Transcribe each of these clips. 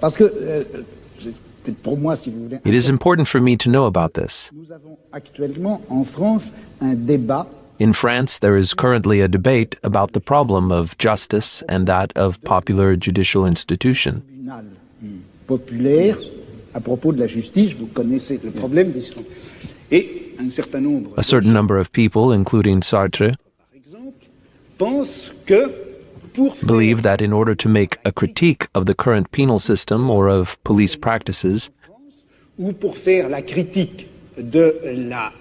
Parce que, pour moi, si vous voulez, It is important for me to know about this. nous avons actuellement en France un débat. In France, there is currently a debate about the problem of justice and that of popular judicial institution. Populaire à propos de la justice, vous connaissez le problème des et un certain nombre. A certain number of people, including Sartre, Par exemple, pensent que pour believe that in order to make a critique of the current penal system or of police practices, ou pour faire la critique de la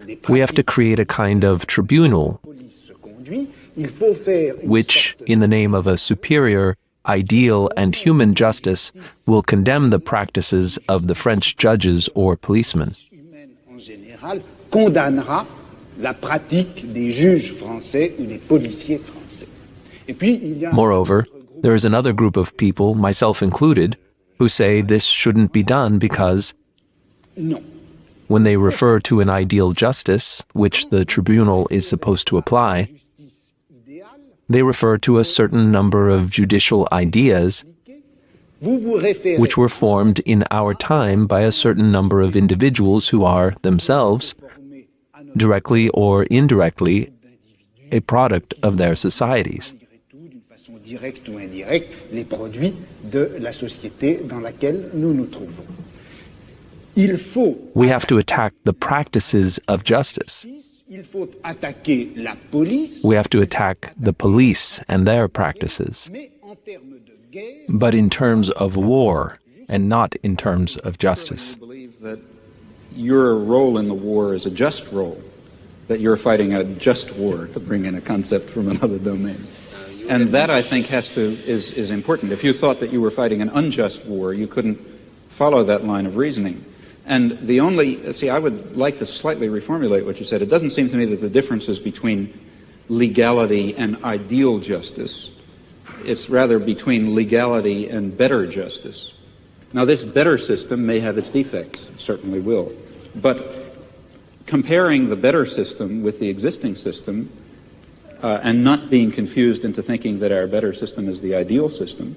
des we have to create a kind of tribunal police se conduit, il faut faire une which, sorte in the name of a superior, ideal, and human justice, will condemn the practices of the French judges or policemen. humaine en général condamnera la pratique des juges français ou des policiers français. Et puis il y a Moreover, there is another group of people, myself included, who say this shouldn't be done because, non. when they refer to an ideal justice, which the tribunal is supposed to apply, Justice idéale, they refer to a certain number of judicial ideas vous vous référez which were formed in our time by a certain number of individuals who are, themselves, formés à notre directly or indirectly, a product of their societies. malgré tout, d'une façon directe ou indirecte, les produits de la société dans laquelle nous nous trouvons. Il faut We have to attack the practices of justice. il faut attaquer la police, We have to attack the police and their practices, mais en termes de guerre, but in terms of war and not in terms of justice. You believe that your role in the war is a just role, that you're fighting a just war, to bring in a concept from another domain. And that, I think, is important. If you thought that you were fighting an unjust war, you couldn't follow that line of reasoning. And I would like to slightly reformulate what you said. It doesn't seem to me that the differences between legality and ideal justice, it's rather between legality and better justice. Now, this better system may have its defects, certainly will, but comparing the better system with the existing system, and not being confused into thinking that our better system is the ideal system,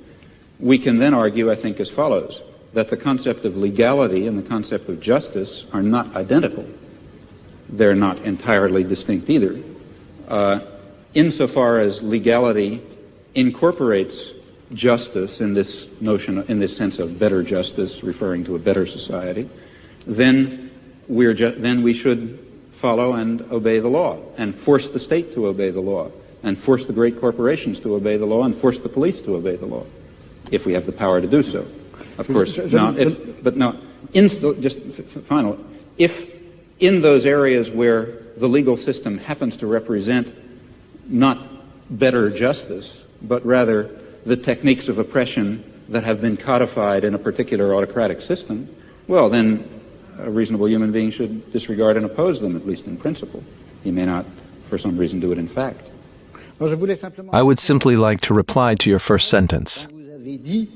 we can then argue, I think, as follows, that the concept of legality and the concept of justice are not identical. They're not entirely distinct either. Insofar as legality incorporates justice in this notion, in this sense of better justice, referring to a better society, then we should follow and obey the law, and force the state to obey the law, and force the great corporations to obey the law, and force the police to obey the law, if we have the power to do so. Of course, if in those areas where the legal system happens to represent not better justice, but rather the techniques of oppression that have been codified in a particular autocratic system, well, then a reasonable human being should disregard and oppose them, at least in principle. He may not, for some reason, do it in fact. I would simply like to reply to your first sentence. vous avez dit